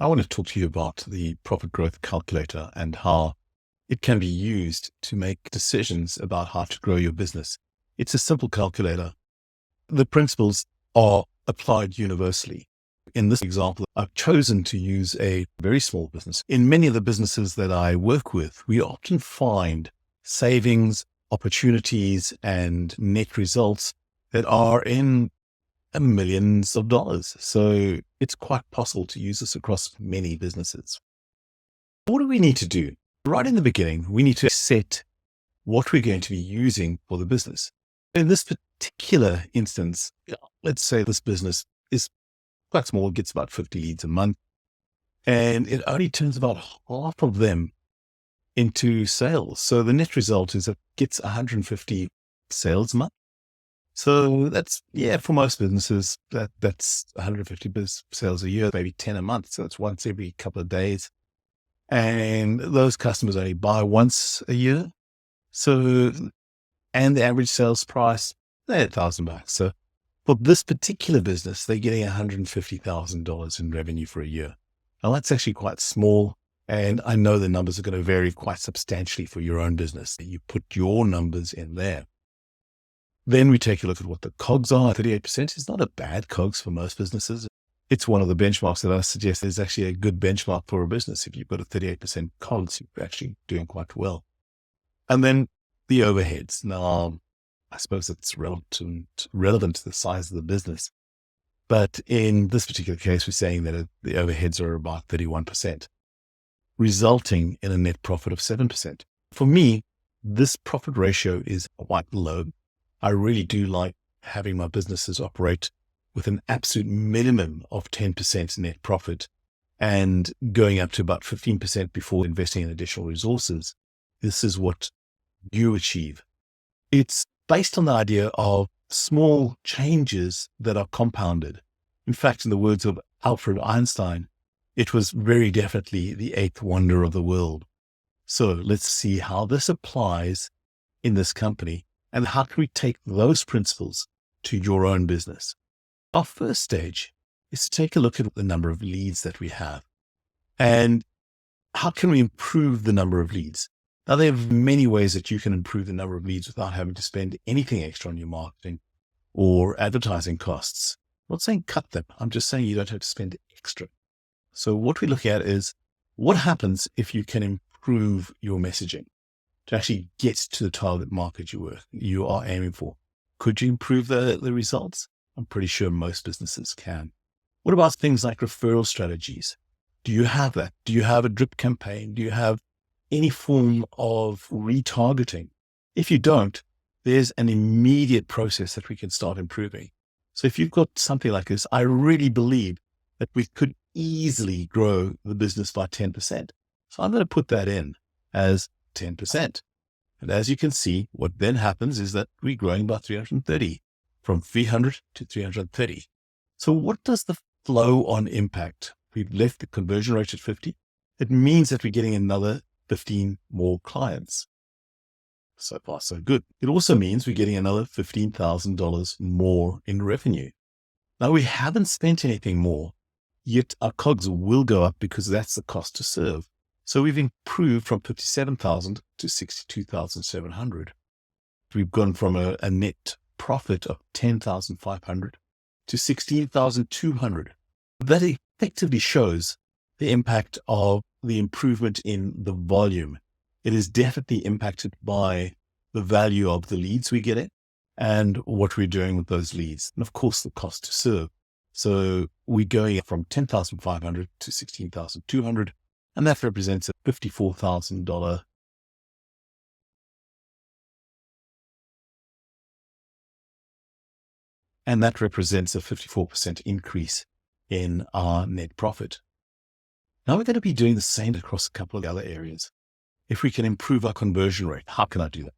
I want to talk to you about the profit growth calculator and how it can be used to make decisions about how to grow your business. It's a simple calculator. The principles are applied universally. In this example, I've chosen to use a very small business. In many of the businesses that I work with, we often find savings, opportunities, and net results that are in millions of dollars. So it's quite possible to use this across many businesses. What do we need to do? Right in the beginning, we need to set what we're going to be using for the business. In this particular instance, let's say this business is quite small, gets about 50 leads a month, and it only turns about half of them into sales. So the net result is it gets 150 sales a month. So that's, for most businesses, that's 150 sales a year, maybe 10 a month. So it's once every couple of days. And those customers only buy once a year. So, and the average sales price, they're $1,000. So for this particular business, they're getting $150,000 in revenue for a year. Now that's actually quite small. And I know the numbers are going to vary quite substantially for your own business. You put your numbers in there. Then we take a look at what the COGS are. 38% is not a bad COGS for most businesses. It's one of the benchmarks that I suggest is actually a good benchmark for a business. If you've got a 38% COGS, you're actually doing quite well. And then the overheads. Now, I suppose it's relevant to the size of the business. But in this particular case, we're saying that the overheads are about 31%, resulting in a net profit of 7%. For me, this profit ratio is quite low. I really do like having my businesses operate with an absolute minimum of 10% net profit and going up to about 15% before investing in additional resources. This is what you achieve. It's based on the idea of small changes that are compounded. In fact, in the words of Albert Einstein, it was very definitely the eighth wonder of the world. So let's see how this applies in this company. And how can we take those principles to your own business? Our first stage is to take a look at the number of leads that we have. And how can we improve the number of leads? Now, there are many ways that you can improve the number of leads without having to spend anything extra on your marketing or advertising costs. I'm not saying cut them. I'm just saying you don't have to spend extra. So what we look at is what happens if you can improve your messaging to actually get to the target market you are aiming for. Could you improve the results? I'm pretty sure most businesses can. What about things like referral strategies? Do you have that? Do you have a drip campaign? Do you have any form of retargeting? If you don't, there's an immediate process that we can start improving. So if you've got something like this, I really believe that we could easily grow the business by 10%. So I'm going to put that in as 10%. And as you can see, what then happens is that we're growing by 330, from 300 to 330. So what does the flow on impact? We've left the conversion rate at 50. It means that we're getting another 15 more clients. So far, so good. It also means we're getting another $15,000 more in revenue. Now, we haven't spent anything more, yet our COGS will go up because that's the cost to serve. So we've improved from 57,000 to 62,700. We've gone from a net profit of 10,500 to 16,200. That effectively shows the impact of the improvement in the volume. It is definitely impacted by the value of the leads we get in and what we're doing with those leads. And of course, the cost to serve. So we're going from 10,500 to 16,200. And that represents a $54,000 and that represents a 54% increase in our net profit. Now we're going to be doing the same across a couple of other areas. If we can improve our conversion rate, how can I do that?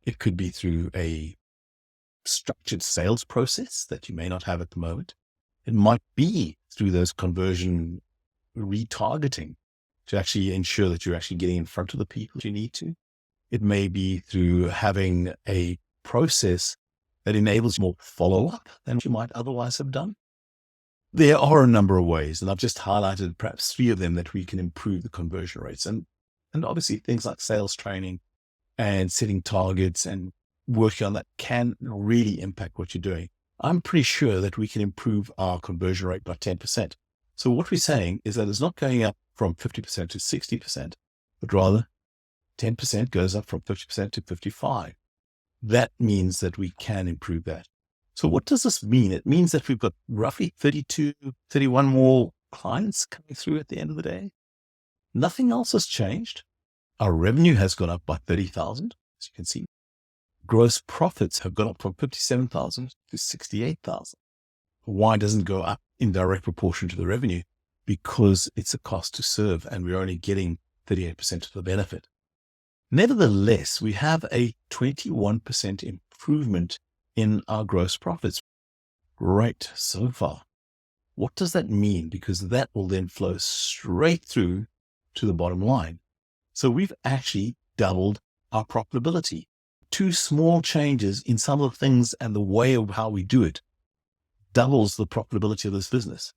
It could be through a structured sales process that you may not have at the moment. It might be through those conversion retargeting to actually ensure that you're actually getting in front of the people you need to. It may be through having a process that enables more follow-up than you might otherwise have done. There are a number of ways, and I've just highlighted perhaps 3 of them that we can improve the conversion rates. And obviously things like sales training and setting targets and working on that can really impact what you're doing. I'm pretty sure that we can improve our conversion rate by 10%. So what we're saying is that it's not going up from 50% to 60%, but rather 10% goes up from 50% to 55%. That means that we can improve that. So what does this mean? It means that we've got roughly 32, 31 more clients coming through at the end of the day. Nothing else has changed. Our revenue has gone up by 30,000, as you can see. Gross profits have gone up from 57,000 to 68,000. Why doesn't it go up in direct proportion to the revenue? Because it's a cost to serve and we're only getting 38% of the benefit. Nevertheless, we have a 21% improvement in our gross profits. Great so far. What does that mean? Because that will then flow straight through to the bottom line. So we've actually doubled our profitability. 2 small changes in some of the things and the way of how we do it doubles the profitability of this business.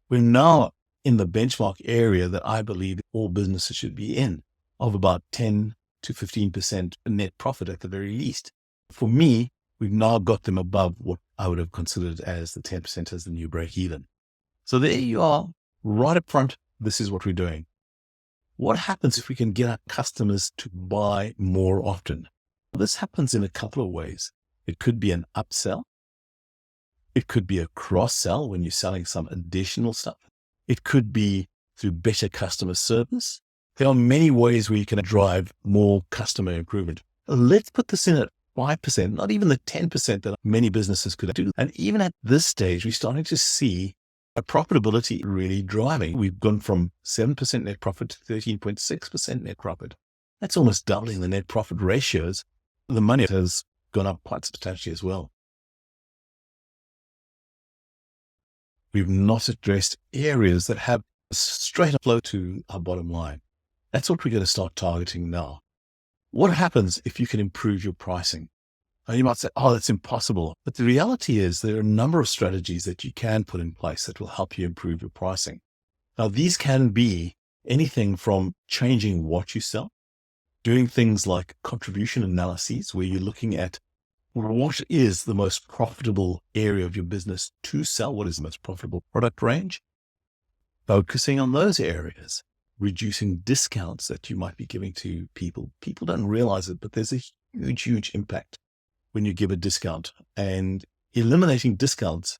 We're now in the benchmark area that I believe all businesses should be in, of about 10 to 15% net profit at the very least. For me, we've now got them above what I would have considered as the 10% as the new break even. So there you are, right up front. This is what we're doing. What happens if we can get our customers to buy more often? This happens in a couple of ways. It could be an upsell. It could be a cross-sell when you're selling some additional stuff. It could be through better customer service. There are many ways where you can drive more customer improvement. Let's put this in at 5%, not even the 10% that many businesses could do. And even at this stage, we're starting to see a profitability really driving. We've gone from 7% net profit to 13.6% net profit. That's almost doubling the net profit ratios. The money has gone up quite substantially as well. We've not addressed areas that have a straight flow to our bottom line. That's what we're going to start targeting now. What happens if you can improve your pricing? And you might say, oh, that's impossible. But the reality is there are a number of strategies that you can put in place that will help you improve your pricing. Now, these can be anything from changing what you sell, doing things like contribution analyses, where you're looking at what is the most profitable area of your business to sell, what is the most profitable product range, focusing on those areas, reducing discounts that you might be giving to people. People don't realize it, but there's a huge, huge impact when you give a discount, and eliminating discounts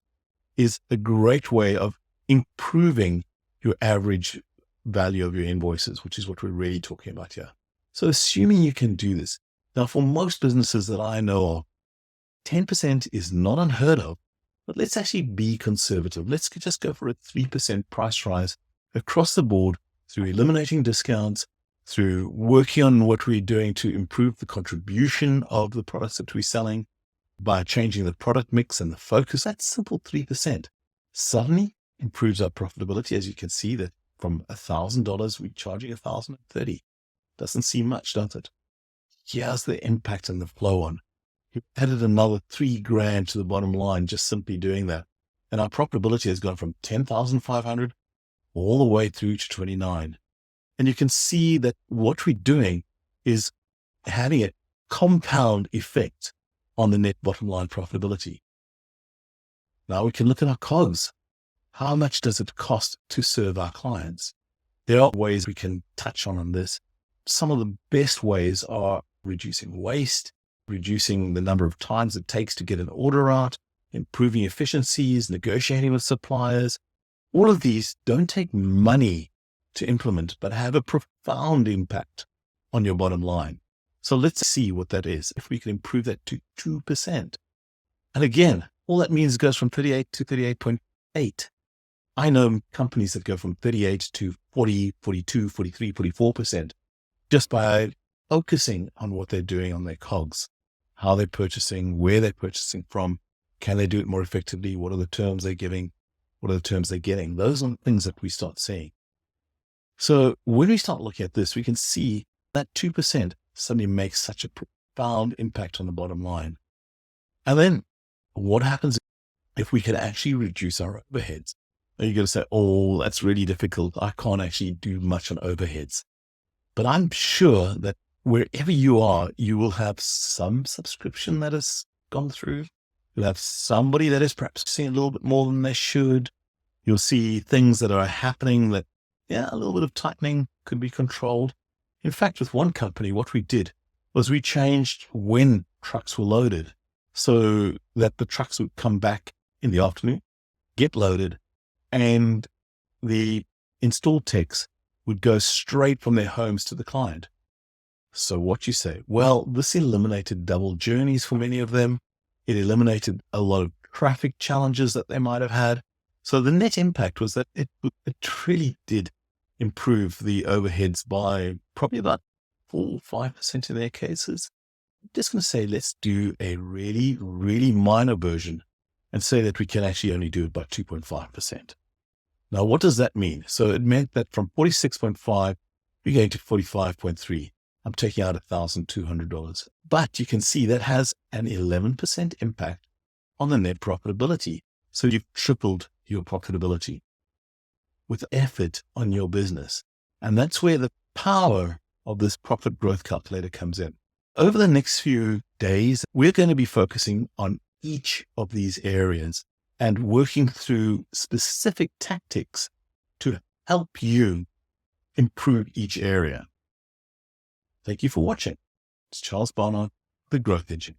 is a great way of improving your average value of your invoices, which is what we're really talking about here. So assuming you can do this. Now, for most businesses that I know of, 10% is not unheard of, but let's actually be conservative. Let's just go for a 3% price rise across the board through eliminating discounts, through working on what we're doing to improve the contribution of the products that we're selling by changing the product mix and the focus. That simple 3% suddenly improves our profitability. As you can see, that from $1,000, we're charging $1,030. Doesn't seem much, does it? Here's the impact and the flow on. You've added another $3,000 to the bottom line, just simply doing that. And our profitability has gone from 10,500 all the way through to 29. And you can see that what we're doing is having a compound effect on the net bottom line profitability. Now we can look at our COGS. How much does it cost to serve our clients? There are ways we can touch on this. Some of the best ways are reducing waste, reducing the number of times it takes to get an order out, improving efficiencies, negotiating with suppliers. All of these don't take money to implement, but have a profound impact on your bottom line. So let's see what that is. If we can improve that to 2%. And again, all that means goes from 38 to 38.8. I know companies that go from 38 to 40, 42, 43, 44% just by focusing on what they're doing on their COGS, how they're purchasing, where they're purchasing from, can they do it more effectively? What are the terms they're giving? What are the terms they're getting? Those are the things that we start seeing. So when we start looking at this, we can see that 2% suddenly makes such a profound impact on the bottom line. And then what happens if we can actually reduce our overheads? Are you going to say, oh, that's really difficult. I can't actually do much on overheads. But I'm sure that wherever you are, you will have some subscription that has gone through. You'll have somebody that is perhaps seeing a little bit more than they should. You'll see things that are happening that, yeah, a little bit of tightening could be controlled. In fact, with one company, what we did was we changed when trucks were loaded so that the trucks would come back in the afternoon, get loaded, and the install techs would go straight from their homes to the client. So what you say? Well, this eliminated double journeys for many of them. It eliminated a lot of traffic challenges that they might have had. So the net impact was that it really did improve the overheads by probably about 4 or 5% in their cases. I'm just going to say, let's do a really, really minor version and say that we can actually only do it by 2.5%. Now, what does that mean? So it meant that from 46.5, we're going to 45.3. I'm taking out $1,200. But you can see that has an 11% impact on the net profitability. So you've tripled your profitability with effort on your business. And that's where the power of this profit growth calculator comes in. Over the next few days, we're going to be focusing on each of these areas and working through specific tactics to help you improve each area. Thank you for watching. It's Charles Barnard, The Growth Engine.